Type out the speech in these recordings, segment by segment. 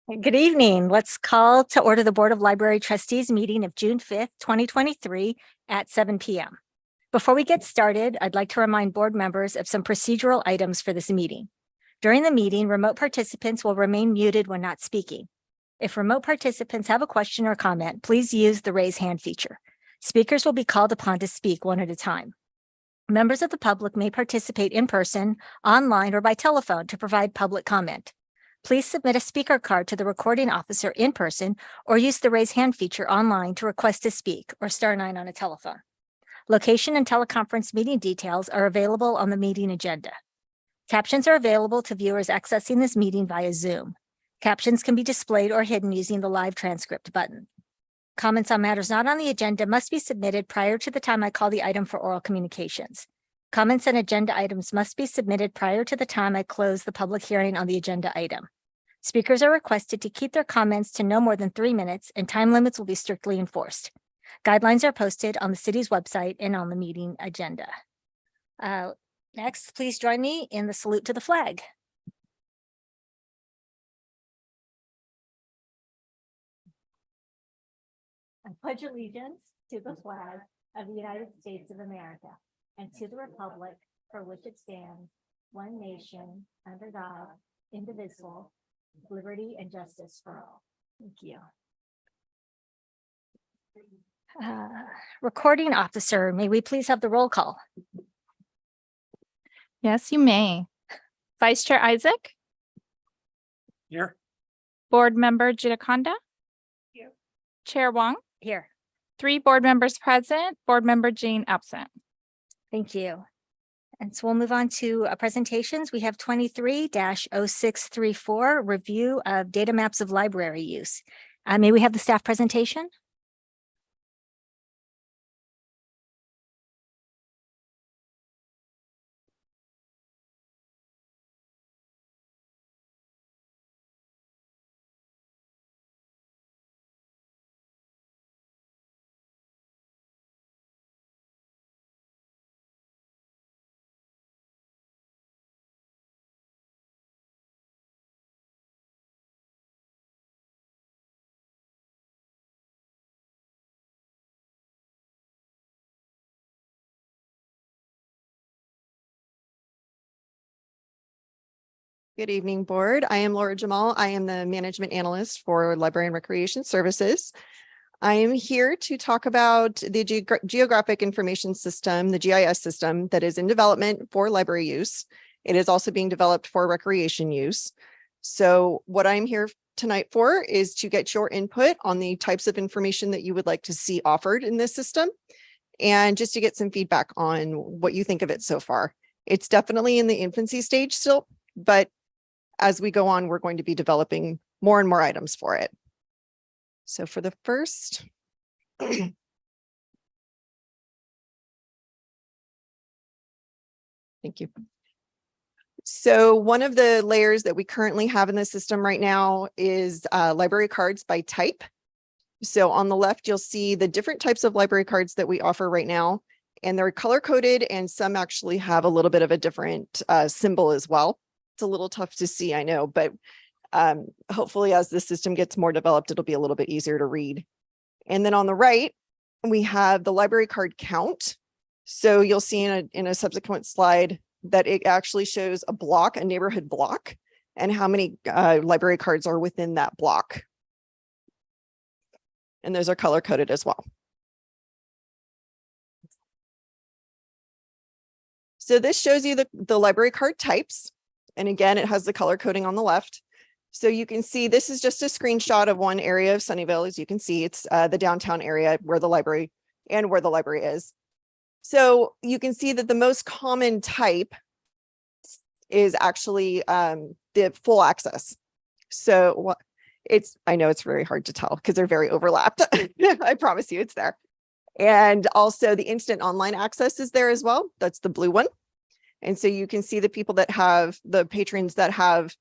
Good evening. Let's call to order the Board of Library Trustees meeting of June 5th, 2023 at 7 p.m. Before we get started, I'd like to remind board members of some procedural items for this meeting. During the meeting, remote participants will remain muted when not speaking. If remote participants have a question or comment, please use the raise hand feature. Speakers will be called upon to speak one at a time. Members of the public may participate in person, online, or by telephone to provide public comment. Please submit a speaker card to the recording officer in person or use the raise hand feature online to request to speak or star 9 on a telephone. Location and teleconference meeting details are available on the meeting agenda. Captions are available to viewers accessing this meeting via Zoom. Captions can be displayed or hidden using the live transcript button. Comments on matters not on the agenda must be submitted prior to the time I call the item for oral communications. Comments on agenda items must be submitted prior to the time I close the public hearing on the agenda item. Speakers are requested to keep their comments to no more than 3 minutes, and time limits will be strictly enforced. Guidelines are posted on the city's website and on the meeting agenda. Next, please join me in the salute to the flag. I pledge allegiance to the flag of the United States of America and to the republic for which it stands, one nation, under God, indivisible, liberty and justice for all. Thank you. Recording officer, may we please have the roll call? Yes, you may. Vice Chair Isaac, Here. Board Member Gitaconda. Here. Chair Wong, Here. 3 board members present, Board Member Jean absent. Thank you. And so we'll move on to presentations. We have 23-0634, review of data maps of library use. May we have the staff presentation? Good evening, board. I am Laura Jamal. I am the management analyst for Library and Recreation Services. I am here to talk about the Geographic Information System, the GIS system that is in development for library use. It is also being developed for recreation use. So what I'm here tonight for is to get your input on the types of information that you would like to see offered in this system, and just to get some feedback on what you think of it so far. It's definitely in the infancy stage still, but as we go on, we're going to be developing more and more items for it. So for the first, thank you. So one of the layers that we currently have in the system right now is library cards by type. So on the left, you'll see the different types of library cards that we offer right now, and they're color coded, and some actually have a little bit of a different symbol as well. It's a little tough to see, I know, but hopefully as the system gets more developed, it'll be a little bit easier to read. And then on the right, we have the library card count. So you'll see in a subsequent slide that it actually shows a block, a neighborhood block, and how many library cards are within that block. And those are color coded as well. So this shows you the library card types. And again, it has the color coding on the left. So you can see this is just a screenshot of one area of Sunnyvale. As you can see, it's the downtown area where the library is. So you can see that the most common type is actually the full access. So I know it's very hard to tell because they're very overlapped. I promise you it's there. And also the instant online access is there as well. That's the blue one. And so you can see the people that have the patrons that have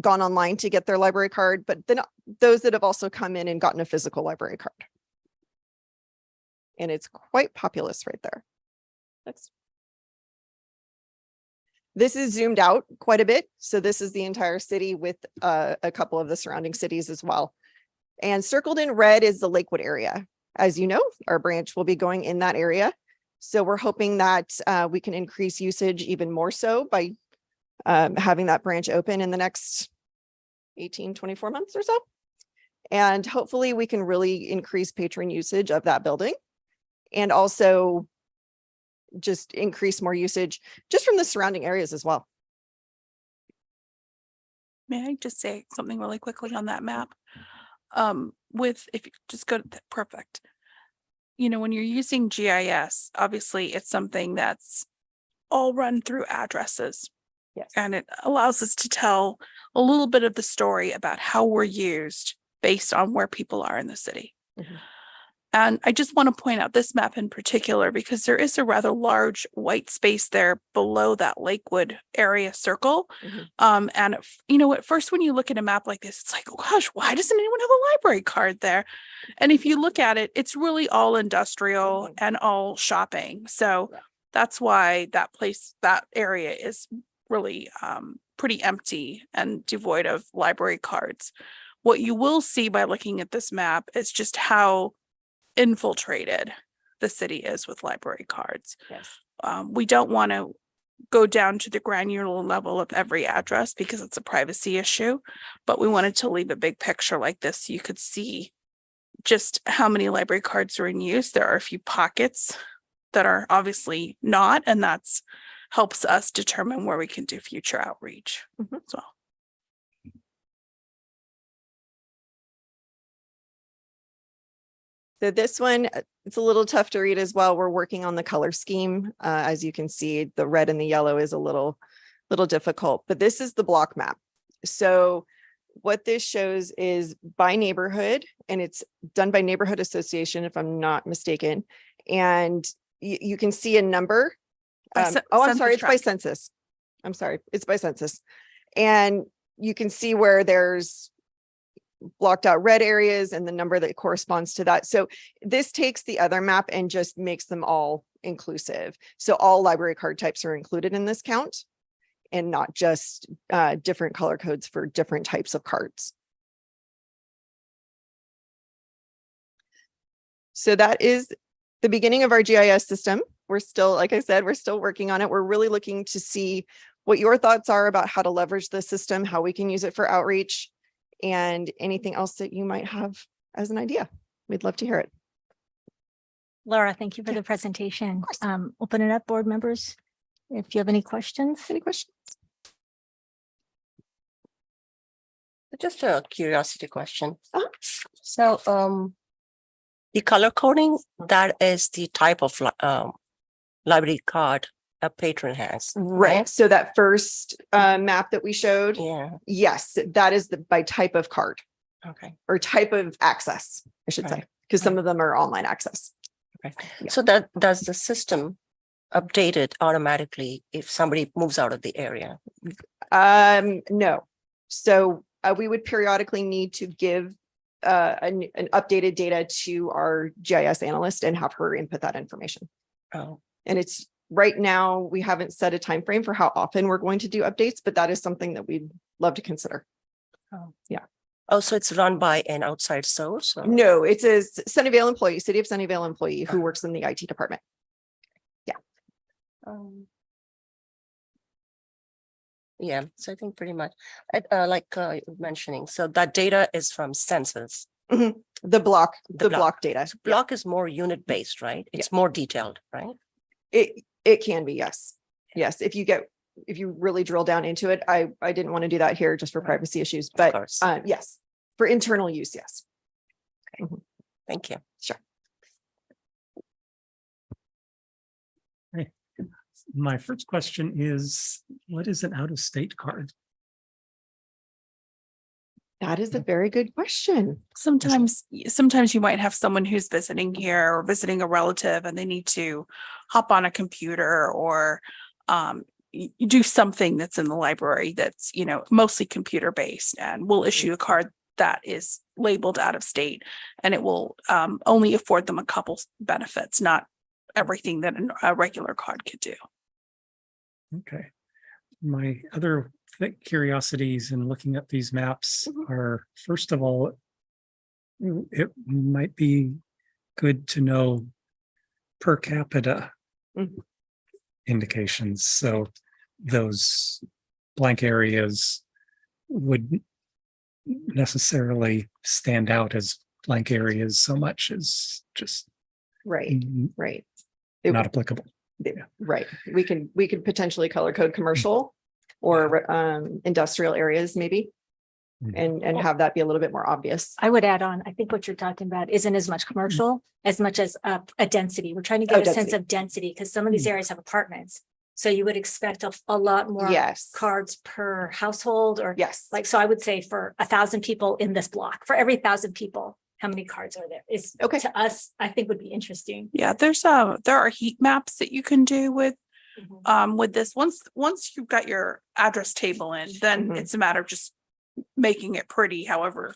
gone online to get their library card, but then those that have also come in and gotten a physical library card. And it's quite populous right there. Next. This is zoomed out quite a bit. So this is the entire city with a couple of the surrounding cities as well. And circled in red is the Lakewood area. As you know, our branch will be going in that area. So we're hoping that we can increase usage even more so by having that branch open in the next 18, 24 months or so. And hopefully we can really increase patron usage of that building and also just increase more usage just from the surrounding areas as well. May I just say something really quickly on that map? If you just go to perfect. You know, when you're using GIS, obviously it's something that's all run through addresses. Yes. And it allows us to tell a little bit of the story about how we're used based on where people are in the city. Mhm. And I just want to point out this map in particular, because there is a rather large white space there below that Lakewood area circle. Mhm. And at first, when you look at a map like this, it's like, oh gosh, why doesn't anyone have a library card there? And if you look at it, it's really all industrial Mhm. and all shopping. So Yeah. that's why that area is really pretty empty and devoid of library cards. What you will see by looking at this map is just how infiltrated the city is with library cards. Yes. We don't want to go down to the granular level of every address because it's a privacy issue, but we wanted to leave a big picture like this so you could see just how many library cards are in use. There are a few pockets that are obviously not, and that's helps us determine where we can do future outreach Mhm. as well. So this one, it's a little tough to read as well. We're working on the color scheme. As you can see, the red and the yellow is a little difficult, but this is the block map. So what this shows is by neighborhood, and it's done by neighborhood association, if I'm not mistaken. And you can see a number. By I'm census sorry, it's by tract. census. I'm sorry, it's by census. And you can see where there's blocked out red areas and the number that corresponds to that. So this takes the other map and just makes them all inclusive. So all library card types are included in this count and not just different color codes for different types of cards. So that is the beginning of our GIS system. We're still, like I said, we're still working on it. We're really looking to see what your thoughts are about how to leverage the system, how we can use it for outreach, and anything else that you might have as an idea. We'd love to hear it. Laura, thank you for Yeah. the presentation. course. Open it up, board members. If you have any questions. Any questions? Just a curiosity question. Uh-huh. So, the color coding, that is the type of library card a patron has. Right. So that first map that we showed, Yeah. yes, that is by type of card Okay. or type of access, I should say, Right. because some of them are online access. Okay. Yeah. So that does the system update it automatically if somebody moves out of the area? No. So we would periodically need to give an updated data to our GIS analyst and have her input that information. Oh, And it's right now, we haven't set a time frame for how often we're going to do updates, but that is something that we'd love to consider. oh, so it's run by an outside source? Or? No, it's a Sunnyvale employee, City of Sunnyvale employee who works in the IT department. Yeah, so I think pretty much, like you were mentioning, so that data is from census. The block The block data. So block is more unit based, right? It's more detailed, right? It can be, yes. Yes, if you really drill down into it, I didn't want to do that here just for privacy issues, but course. yes, for internal use, yes. Thank you. Sure. My first question is, what is an out-of-state card? That is a very good question. Sometimes you might have someone who's visiting here or visiting a relative and they need to hop on a computer or do something that's in the library that's, mostly computer based, and we'll issue a card that is labeled out of state, and it will only afford them a couple benefits, not everything that a regular card could do. Okay. my other curiosities in looking at these maps Mhm. are, first of all, it might be good to know per capita Mhm. indications. So those blank areas would necessarily stand out as blank areas so much as just Right, right. It- not applicable. Right. We could potentially color code commercial or industrial areas maybe. Mhm. And have that be a little bit more obvious. I would add on, I think what you're talking about isn't as much commercial as much as a density. We're trying to Oh, get a sense density. of density because some of these areas have apartments. So you would expect a lot more Yes. cards per household or Yes. like, so I would say for 1,000 people in this block, for every 1,000 people, how many cards are there? Is Okay. to us, I think would be interesting. Yeah, there are heat maps that you can do with this. Once you've got your address table in, then Mhm. it's a matter of just making it pretty, however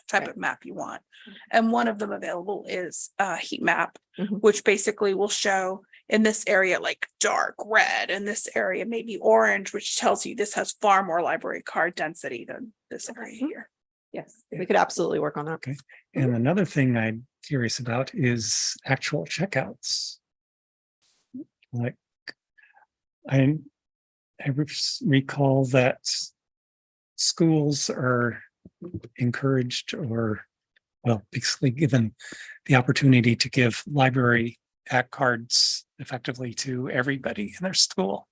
type Right. of map you want. And one of them available is a heat map, Mhm. which basically will show in this area like dark red, and this area maybe orange, which tells you this has far more library card density than this area here. Yes, we could absolutely work on that. Okay. And another thing I'm curious about is actual checkouts. Like, I recall that schools are encouraged or, well, basically given the opportunity to give library act cards effectively to everybody in their school.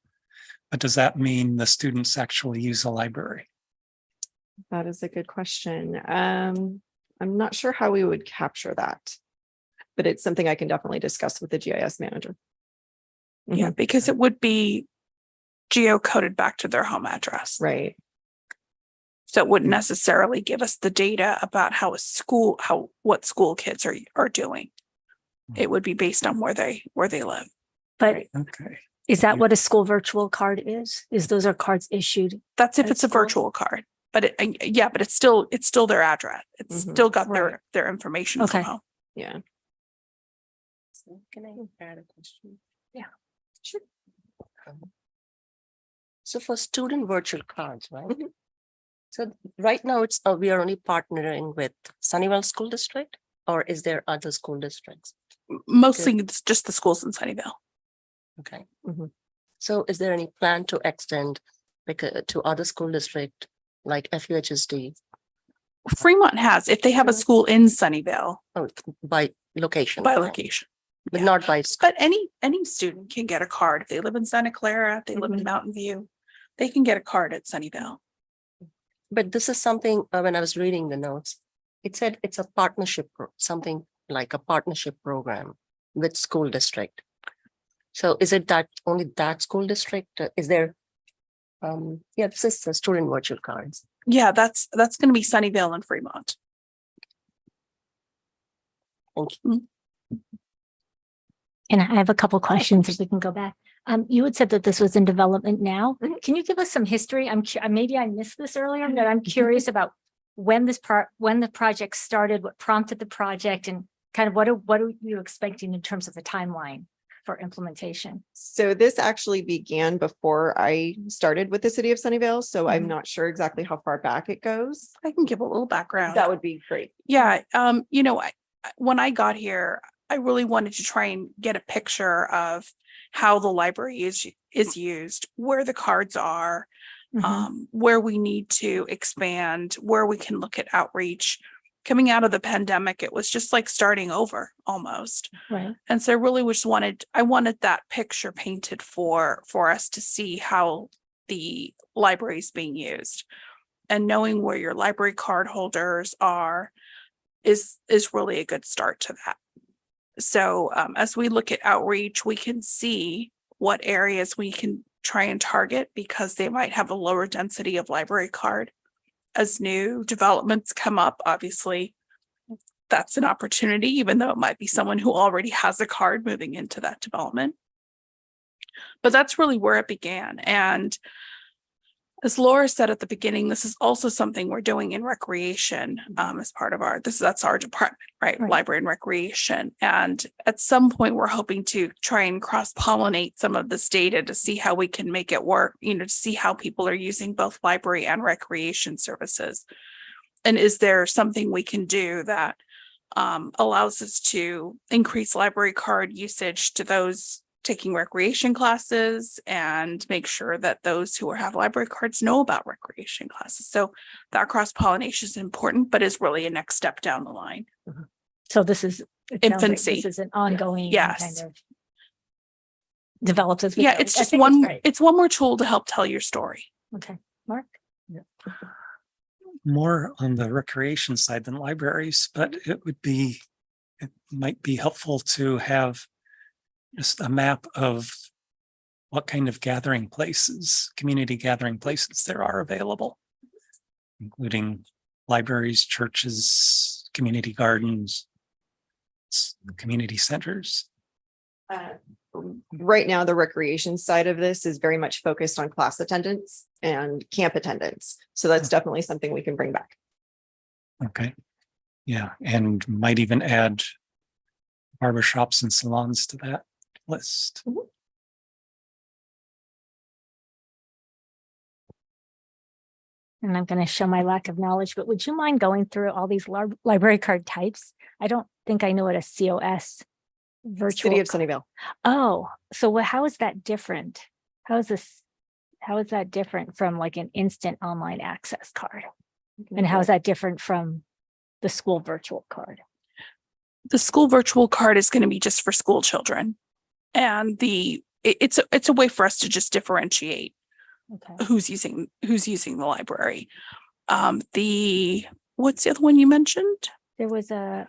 But does that mean the students actually use a library? That is a good question. I'm not sure how we would capture that, but it's something I can definitely discuss with the GIS manager. Yeah, because it would be geocoded back to their home address. Right. So it wouldn't necessarily give us the data about what school kids are doing. It would be based on where they live. But Okay. is that what a school virtual card is? Is those are cards issued? That's if At it's a school? virtual card. But but it's still their address. It's Mhm. still got Right. their information Okay. from home. Yeah. Can I add a question? Yeah. Sure. So for student virtual cards, right? Mhm. So right now it's, we are only partnering with Sunnyvale School District, or is there other school districts? Mostly it's just the schools in Sunnyvale. Okay. Mhm. So is there any plan to extend to other school district like FUHSD Fremont has, if they have a school in Sunnyvale by location? by fine, location. But yeah. not by school. But any student can get a card. If they live in Santa Clara, if they live in Mhm. Mountain View, they can get a card at Sunnyvale. But this is something, when I was reading the notes, it said it's a partnership, something like a partnership program with school district. So is it that only that school district? Is there? Yeah, this is the student virtual cards. Yeah, that's going to be Sunnyvale and Fremont. Thank you. And I have a couple questions if we can go back. You had said that this was in development now. Mhm. Can you give us some history? Maybe I missed this earlier, but I'm curious about when the project started, what prompted the project, and kind of what are you expecting in terms of the timeline for implementation? So this actually began before I started with the city of Sunnyvale. So I'm Mhm. not sure exactly how far back it goes. I can give a little background. That would be great. Yeah, when I got here, I really wanted to try and get a picture of how the library is used, where the cards are, where we need to expand, where we can look at outreach. Coming out of the pandemic, it was just like starting over almost. Right. And so I really I wanted that picture painted for us to see how the library is being used. And knowing where your library card holders are is really a good start to that. So as we look at outreach, we can see what areas we can try and target because they might have a lower density of library card. As new developments come up, obviously, that's an opportunity, even though it might be someone who already has a card moving into that development. But that's really where it began. And as Laura said at the beginning, this is also something we're doing in recreation as part of that's our department, right? Right. Library and recreation. And at some point, we're hoping to try and cross-pollinate some of this data to see how we can make it work, to see how people are using both library and recreation services. And is there something we can do that allows us to increase library card usage to those taking recreation classes and make sure that those who have library cards know about recreation classes. So that cross-pollination is important, but is really a next step down the line. So this is it sounds like Infancy. This is an ongoing Yes. kind of develops as we Yeah, go. it's I just think one, great. one more tool to help tell your story. Okay, Mark? More on the recreation side than libraries, but it might be helpful to have just a map of what kind of gathering places, community gathering places there are available, including libraries, churches, community gardens, community centers. Right now, the recreation side of this is very much focused on class attendance and camp attendance. So that's definitely something we can bring back. Okay. Yeah, and might even add barbershops and salons to that list. And I'm going to show my lack of knowledge, but would you mind going through all these library card types? I don't think I know what a COS virtual. City of Sunnyvale. Oh, so how is that different? How is that different from like an instant online access card? And how is that different from the school virtual card? The school virtual card is going to be just for school children. And it's a way for us to just differentiate Okay. who's using the library. What's the other one you mentioned? There's a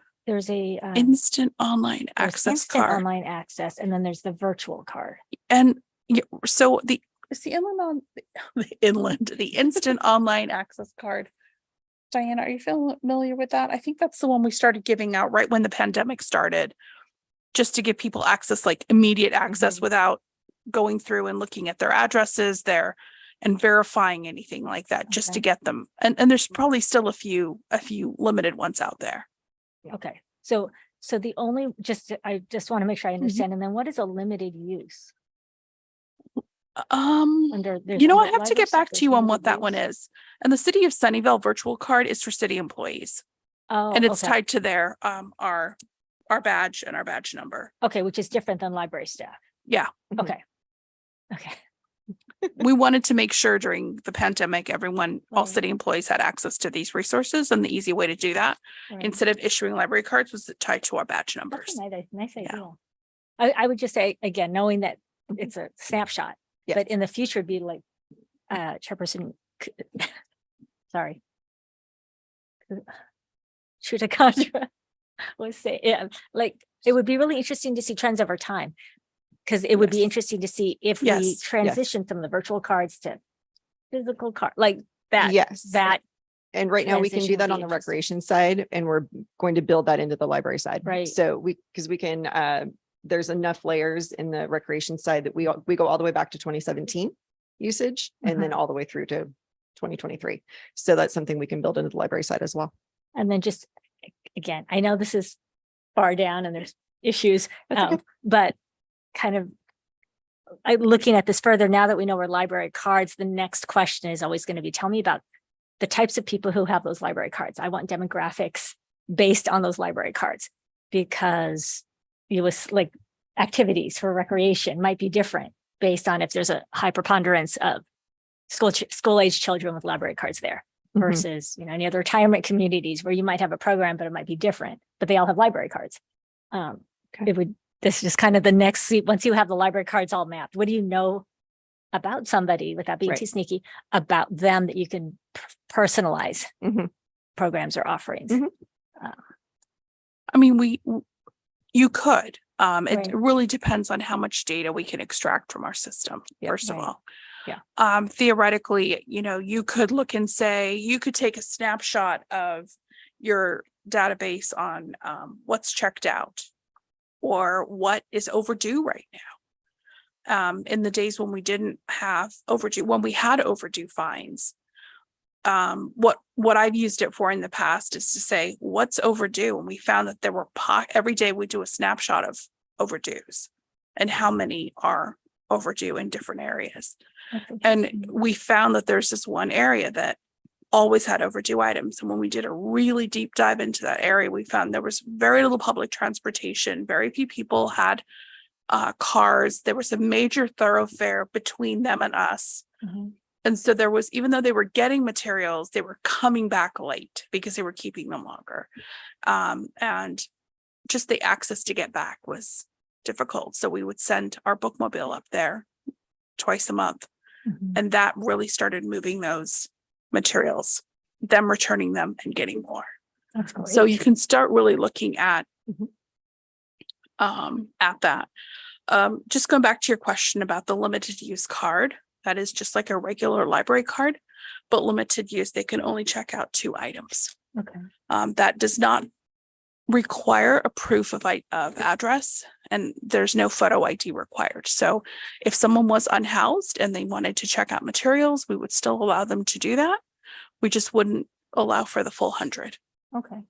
Instant online there's access instant card. online access, and then there's the virtual card. And so is the the instant online access card. Diana, are you familiar with that? I think that's the one we started giving out right when the pandemic started, just to give people access, like immediate access without going through and looking at their addresses and verifying anything like that, just to Okay. get them. And there's probably still a few limited ones out there. Okay, so I just want to make sure I understand. And then what is a limited use? Under there's I under have to library get stuff, back there's to you on limited what that one use? is. And the City of Sunnyvale virtual card is for city employees, Oh, and it's okay. tied to their our badge and our badge number. Okay, which is different than library staff. Yeah. Okay. Okay. We wanted to make sure during the pandemic, all Right. city employees had access to these resources, and the easy way to do that, Right. instead of issuing library cards, was tied to our badge That's numbers. a nice Yeah. idea. I would just say, again, knowing that it's a snapshot, Yes. but in the future, it'd be like, Chairperson, sorry. Chutacandra was say, yeah, like, it would be really interesting to see trends over time. Because it would be Yes. interesting to see if we Yes. transition from the virtual cards to physical card, like that, Yes. that, And right now we can transition do would that be on the interesting. recreation side, and we're going to build that into the library side. Right. So because we can, there's enough layers in the recreation side that we go all the way back to 2017 usage and then all the way through to 2023. So that's something we can build into the library side as well. and then just, again, I know this is far down and there's issues, That's okay. but kind of looking at this further, now that we know we're library cards, the next question is always going to be, tell me about the types of people who have those library cards. I want demographics based on those library cards, because you was like activities for recreation might be different based on if there's a high preponderance of school age children with library cards there Mhm. versus, any other retirement communities where you might have a program, but it might be different, but they all have library cards. This is kind of the next seat. Once you have the library cards all mapped, what do you know about somebody, without being Right. too sneaky, about them that you can personalize Mhm. programs or offerings? Mhm. I mean, you could. It Right. really depends on how much data we can extract from our system, Yeah, first of right. all. Yeah. Theoretically, you could look and say, you could take a snapshot of your database on what's checked out or what is overdue right now. in the days when we didn't have overdue, when we had overdue fines. What I've used it for in the past is to say, what's overdue? And we found that there were every day we do a snapshot of overdues and how many are overdue in different areas. And we found that there's this one area that always had overdue items. And when we did a really deep dive into that area, we found there was very little public transportation. Very few people had cars. There was a major thoroughfare between them and us. Mhm. And so there was, even though they were getting materials, they were coming back late because they were keeping them longer. And just the access to get back was difficult. So we would send our bookmobile up there twice a month. Mhm. And that really started moving those materials, them returning them and getting more. That's great. So you can start really looking at Mhm. that. Just going back to your question about the limited use card, that is just like a regular library card, but limited use, they can only check out 2 items. Okay. That does not require a proof of address, and there's no photo ID required. So if someone was unhoused and they wanted to check out materials, we would still allow them to do that. We just wouldn't allow for the full 100, Okay.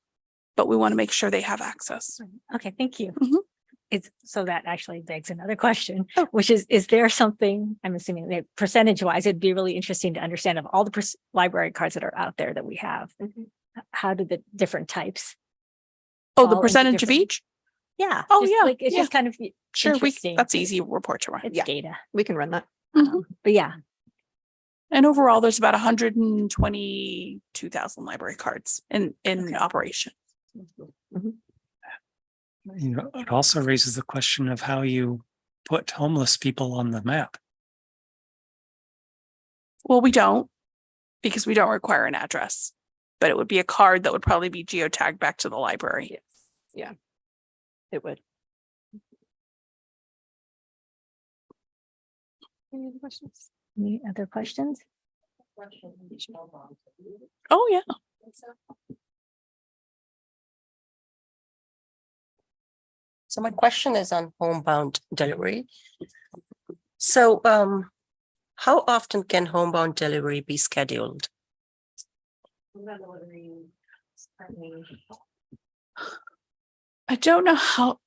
but we want to make sure they have access. Okay. Thank you. Mhm. So that actually begs another question, Oh. which is there something, I'm assuming that percentage wise, it'd be really interesting to understand of all the library cards that are out there that we have. How do the different types? Oh, fall the into percentage of different- each? Yeah. Oh, just yeah, Like, it's yeah. just kind of Sure, interesting. that's easy report to run. It's Yeah. data. We can run that. Mhm. But yeah, And overall, there's about 122,000 library cards in Okay. operation. You know, it also raises the question of how you put homeless people on the map. Well, we don't, because we don't require an address, but it would be a card that would probably be geotagged back to the library. Yeah. It would. Any other questions? any other questions? Oh, yeah. So my question is on homebound delivery. So how often can homebound delivery be scheduled? I don't know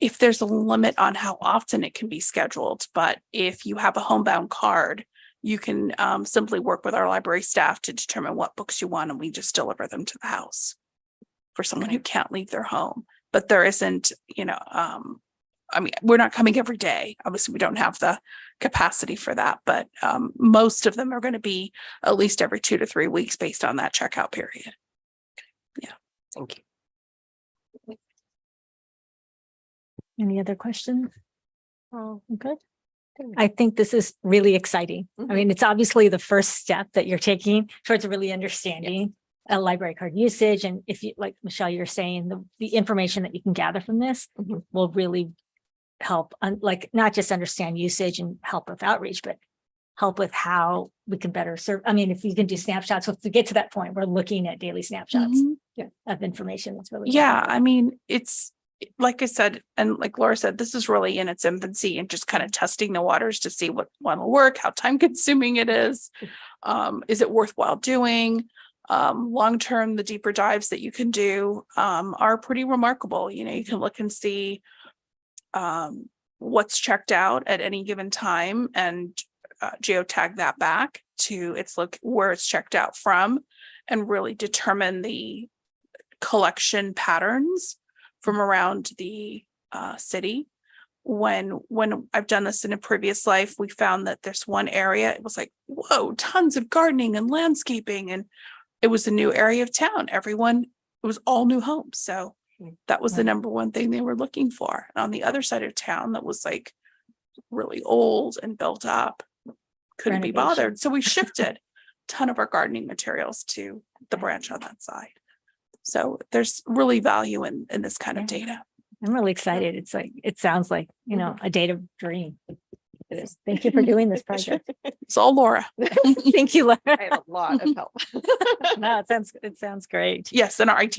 if there's a limit on how often it can be scheduled, but if you have a homebound card, you can simply work with our library staff to determine what books you want, and we just deliver them to the house for someone who can't leave their home. But there isn't, I mean, we're not coming every day. Obviously, we don't have the capacity for that, but most of them are going to be at least every 2 to 3 weeks based on that checkout period. Thank you. Any other questions? Oh, good. I think this is really exciting. I mean, it's obviously the first step that you're taking towards really understanding a library card usage. And if you, like Michelle, you're saying the information that you can gather from this Mhm. will really help, like not just understand usage and help with outreach, but help with how we can better serve. I mean, if you can do snapshots, so to get to that point, we're looking at daily snapshots Mhm. of information. That's really Yeah, valuable. I mean, it's like I said, and like Laura said, this is really in its infancy and just kind of testing the waters to see what one will work, how time consuming it is. Is it worthwhile doing? Long term, the deeper dives that you can do are pretty remarkable. You can look and see what's checked out at any given time and geotag that back to where it's checked out from, and really determine the collection patterns from around the city. When I've done this in a previous life, we found that there's one area, it was like, whoa, tons of gardening and landscaping, and it was a new area of town. It was all new homes. So that was the Right. number one thing they were looking for. And on the other side of town, that was like really old and built up, couldn't be Renovation. bothered. So we shifted a ton of our gardening materials to the branch on that side. So there's really value in this kind of data. I'm really excited. It's like, it sounds like, a data dream. It is. Thank you for doing this project. It's all Laura. Thank you, Laura. I have a lot of help. No, it sounds great. Yes, and our IT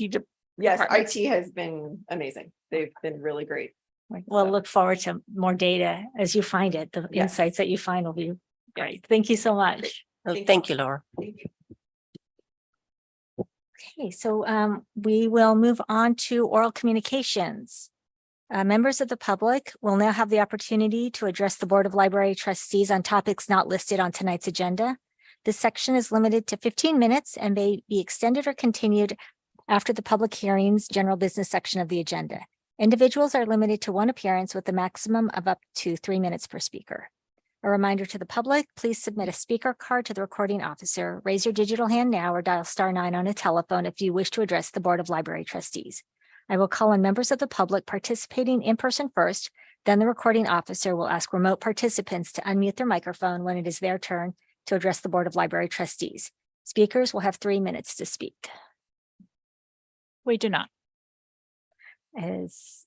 Yes, department. IT has been amazing. They've been really great. We'll So- look forward to more data as you find it. The Yes. insights that you find will be great. Thank you so much. Well, thank you, Laura. Okay, so we will move on to oral communications. Members of the public will now have the opportunity to address the Board of Library Trustees on topics not listed on tonight's agenda. This section is limited to 15 minutes and may be extended or continued after the public hearings, general business section of the agenda. Individuals are limited to one appearance with a maximum of up to 3 minutes per speaker. A reminder to the public, please submit a speaker card to the recording officer. Raise your digital hand now or dial *9 on a telephone if you wish to address the Board of Library Trustees. I will call on members of the public participating in person first, then the recording officer will ask remote participants to unmute their microphone when it is their turn to address the Board of Library Trustees. Speakers will have 3 minutes to speak. We do not. As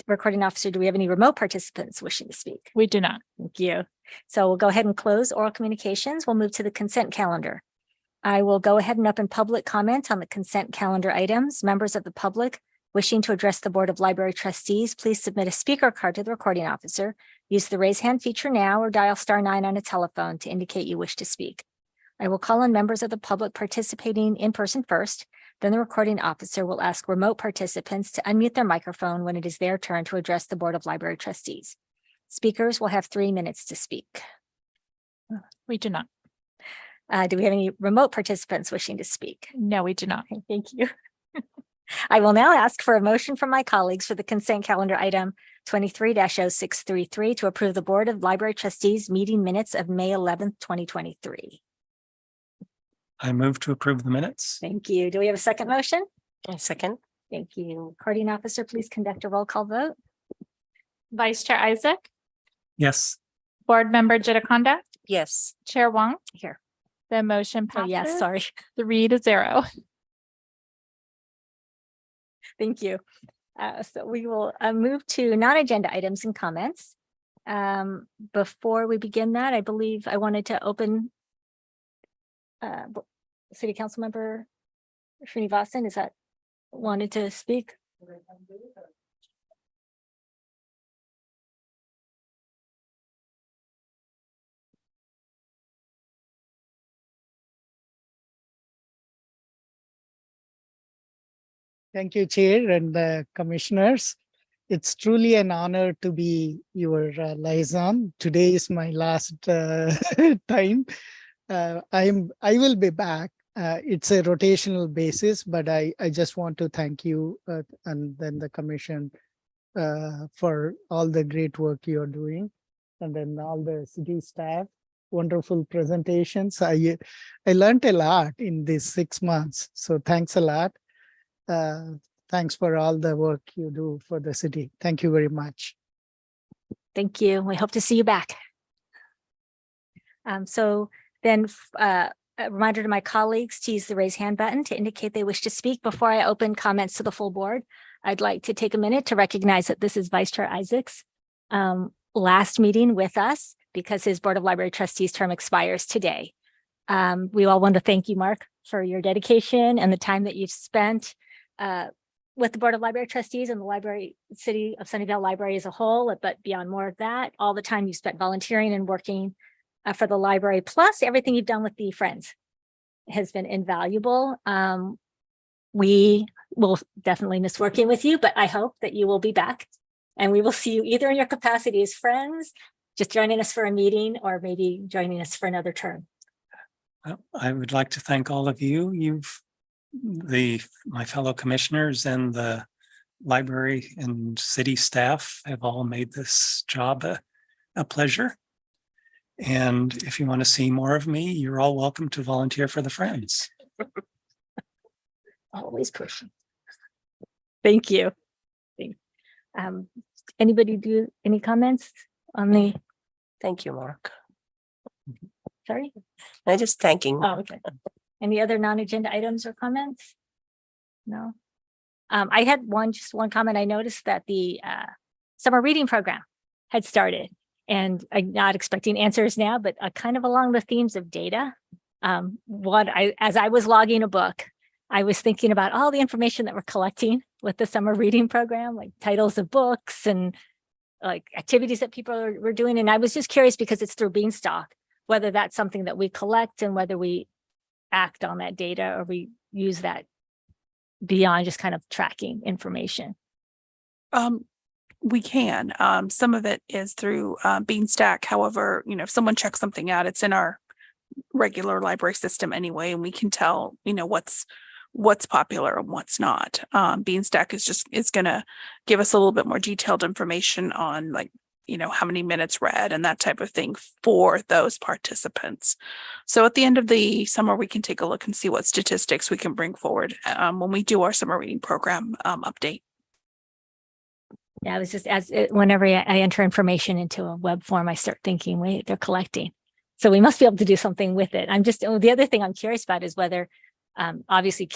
recording officer, do we have any remote participants wishing to speak? We do not. Thank you. So we'll go ahead and close oral communications. We'll move to the consent calendar. I will go ahead and open public comment on the consent calendar items. Members of the public wishing to address the Board of Library Trustees, please submit a speaker card to the recording officer. Use the raise hand feature now or dial *9 on a telephone to indicate you wish to speak. I will call on members of the public participating in person first. Then the recording officer will ask remote participants to unmute their microphone when it is their turn to address the Board of Library Trustees. Speakers will have 3 minutes to speak. We do not. Do we have any remote participants wishing to speak? No, we do not. Okay, thank you. I will now ask for a motion from my colleagues for the consent calendar item 23-0633 to approve the Board of Library Trustees meeting minutes of May 11th, 2023. I move to approve the minutes. Thank you. Do we have a second motion? A second. Thank you. Recording officer, please conduct a roll call vote. Vice Chair Isaac, Yes. Board Member Jitakonda, Yes. Chair Wong. Here. The motion Oh, passes. yes, sorry. 3-0. Thank you. So we will move to non-agenda items and comments. Before we begin that, I believe I wanted to open City Council Member Srinivasan, is that wanted to speak? Thank you, Chair and the commissioners. It's truly an honor to be your liaison. Today is my last time. I will be back. It's a rotational basis, but I just want to thank you and then the commission for all the great work you're doing, and then all the city staff. Wonderful presentations. I learned a lot in these 6 months, so thanks a lot. Thanks for all the work you do for the city. Thank you very much. Thank you. We hope to see you back. So then a reminder to my colleagues to use the raise hand button to indicate they wish to speak before I open comments to the full board. I'd like to take a minute to recognize that this is Vice Chair Isaac's last meeting with us because his Board of Library Trustees term expires today. We all want to thank you, Mark, for your dedication and the time that you've spent with the Board of Library Trustees and the City of Sunnyvale Library as a whole, but beyond more of that, all the time you spent volunteering and working for the library, plus everything you've done with the Friends has been invaluable. We will definitely miss working with you, but I hope that you will be back and we will see you either in your capacity as friends, just joining us for a meeting, or maybe joining us for another term. Well, I would like to thank all of you. My fellow commissioners and the library and city staff have all made this job a pleasure. And if you want to see more of me, you're all welcome to volunteer for the Friends. Always pushing. Thank you. Anybody do any comments on the, Thank you, Mark. sorry? I'm just thanking. Oh, okay. Any other non-agenda items or comments? No. I had just one comment. I noticed that the summer reading program had started, and I'm not expecting answers now, but kind of along the themes of data. As I was logging a book, I was thinking about all the information that we're collecting with the summer reading program, like titles of books and like activities that people were doing. And I was just curious because it's through Beanstalk, whether that's something that we collect and whether we act on that data or we use that beyond just kind of tracking information. We can. Some of it is through Beanstack. However, if someone checks something out, it's in our regular library system anyway, and we can tell, what's popular and what's not. Beanstack is going to give us a little bit more detailed information on how many minutes read and that type of thing for those participants. So at the end of the summer, we can take a look and see what statistics we can bring forward when we do our summer reading program update. Yeah, I was just whenever I enter information into a web form, I start thinking, wait, they're collecting. So we must be able to do something with it. The other thing I'm curious about is whether, obviously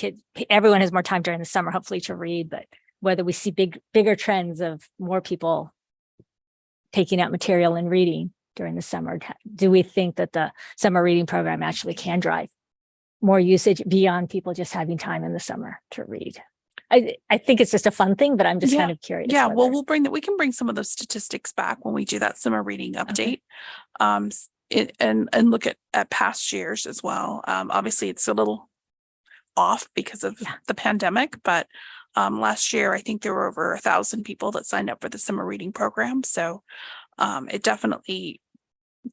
everyone has more time during the summer, hopefully to read, but whether we see bigger trends of more people taking out material and reading during the summer. Do we think that the summer reading program actually can drive more usage beyond people just having time in the summer to read? I think it's just a fun thing, but I'm just kind of curious. Yeah, well, we can bring some of those statistics back when we do that summer reading update. And look at past years as well. Obviously it's a little off because of the pandemic, but last year I think there were over 1,000 people that signed up for the summer reading program. So it definitely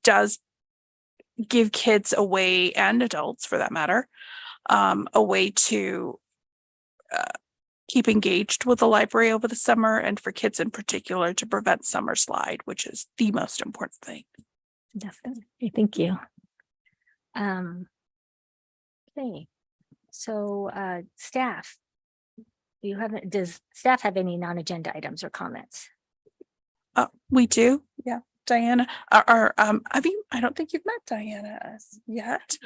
does give kids a way, and adults for that matter, a way to keep engaged with the library over the summer, and for kids in particular to prevent summer slide, which is the most important thing. Definitely. Thank you. Okay. So staff, does staff have any non-agenda items or comments? We do. Yeah. Diana, I don't think you've met Diana as yet.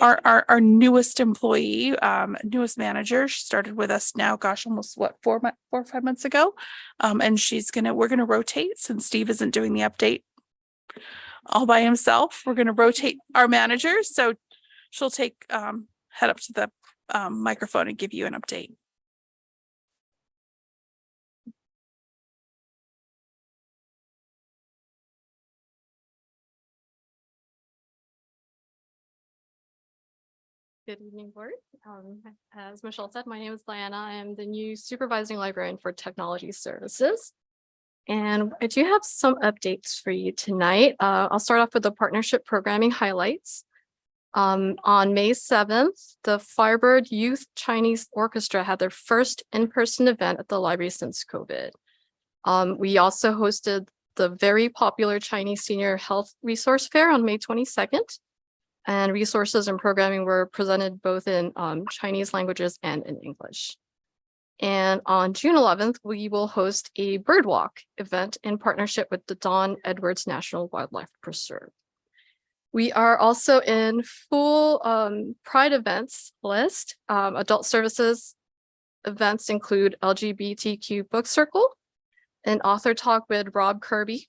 Our newest employee, newest manager, she started with us now, gosh, almost 4 or 5 months ago. And we're going to rotate since Steve isn't doing the update all by himself. We're going to rotate our managers. So she'll head up to the microphone and give you an update. Good evening, board. As Michelle said, my name is Diana. I am the new supervising librarian for technology services. And I do have some updates for you tonight. I'll start off with the partnership programming highlights. On May 7th, the Firebird Youth Chinese Orchestra had their first in-person event at the library since COVID. We also hosted the very popular Chinese Senior Health Resource Fair on May 22nd. And resources and programming were presented both in Chinese languages and in English. And on June 11th, we will host a birdwalk event in partnership with the Don Edwards National Wildlife Preserve. We are also in full Pride events list. Adult services events include LGBTQ Book Circle, an author talk with Rob Kirby,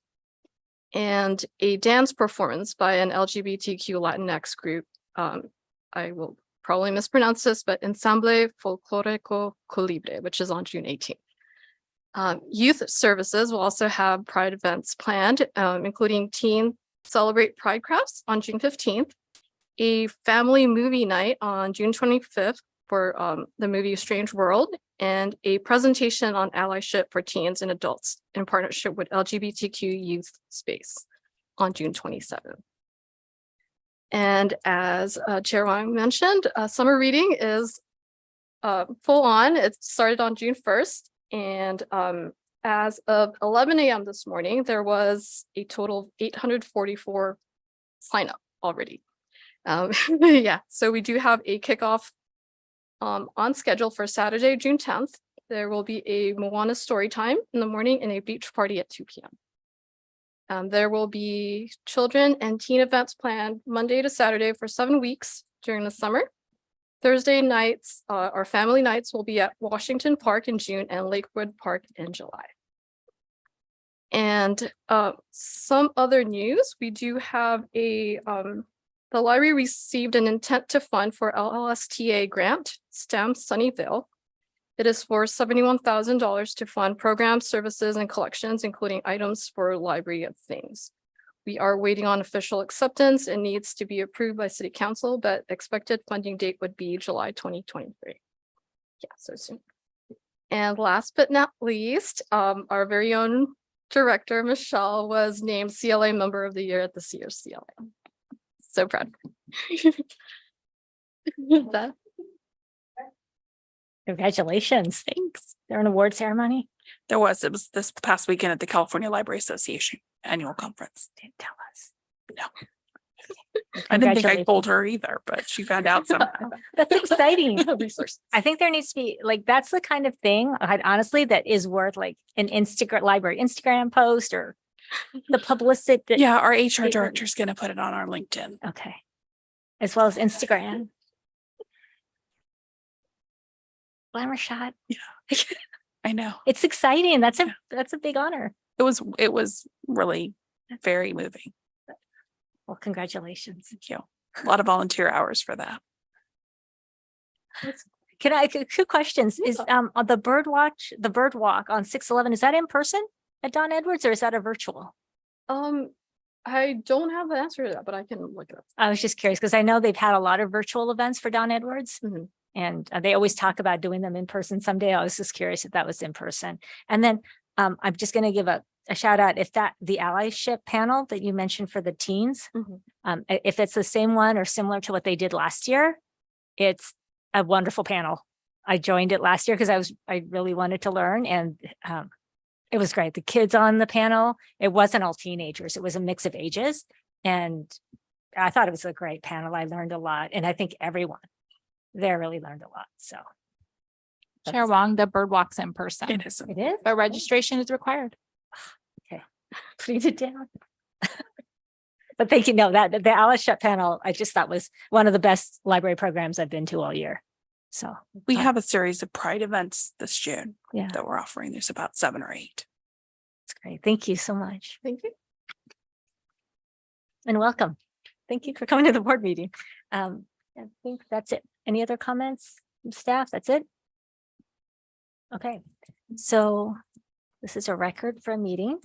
and a dance performance by an LGBTQ Latinx group. I will probably mispronounce this, but Ensamble Folclórico Colibre, which is on June 18th. Youth services will also have Pride events planned, including Teen Celebrate Pride Crafts on June 15th, a family movie night on June 25th for the movie Strange World, and a presentation on allyship for teens and adults in partnership with LGBTQ Youth Space on June 27th. And as Chair Wang mentioned, summer reading is full on. It started on June 1st. And as of 11 a.m. this morning, there was a total of 844 sign up already. Yeah, so we do have a kickoff on schedule for Saturday, June 10th. There will be a Moana story time in the morning and a beach party at 2 p.m. There will be children and teen events planned Monday to Saturday for 7 weeks during the summer. Thursday nights, our family nights will be at Washington Park in June and Lakewood Park in July. And some other news, we do have the library received an intent to fund for LLSTA grant, STEM Sunnyvale. It is for $71,000 to fund programs, services, and collections, including items for Library of Things. We are waiting on official acceptance and needs to be approved by City Council, but expected funding date would be July 2023. Yeah, so soon. And last but not least, our very own director, Michelle, was named CLA Member of the Year at the Sears CLA. So proud. That- Congratulations. Thanks. There an award ceremony? It was this past weekend at the California Library Association annual conference. Didn't tell us. No. I didn't think I Congratulations. told her either, but she found out somehow. That's exciting. Resource. I think there needs to be like, that's the kind of thing, honestly, that is worth like an Instagram post or the publicity. Yeah, our HR director is going to put it on our LinkedIn. Okay. As well as Instagram. Glamour shot. I know. It's exciting. That's a big honor. It was really very moving. Well, congratulations. Thank you. A lot of volunteer hours for that. Can I, two questions, is on the bird walk on 6/11, is that in person at Don Edwards or is that a virtual? I don't have the answer to that, but I can look it up. I was just curious because I know they've had a lot of virtual events for Don Edwards. Mhm. And they always talk about doing them in person someday. I was just curious if that was in person. And then I'm just going to give a shout out if the allyship panel that you mentioned for the teens, Mhm. If it's the same one or similar to what they did last year, it's a wonderful panel. I joined it last year because I really wanted to learn, and it was great. The kids on the panel, it wasn't all teenagers. It was a mix of ages. And I thought it was a great panel. I learned a lot. And I think everyone there really learned a lot. So. Chair Wong, the bird walks in person, It is. It is? but registration is required. Please it down. But thank you. No, that the Alice Shut panel, I just thought was one of the best library programs I've been to all year. So. We have a series of Pride events this June Yeah, that we're offering. There's about 7 or 8. it's great. Thank you so much Thank you. and welcome. Thank you for coming to the board meeting. I think that's it. Any other comments from staff? That's it? Okay, so this is a record for a meeting.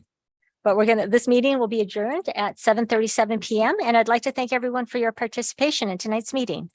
But this meeting will be adjourned at 7:37 PM. And I'd like to thank everyone for your participation in tonight's meeting.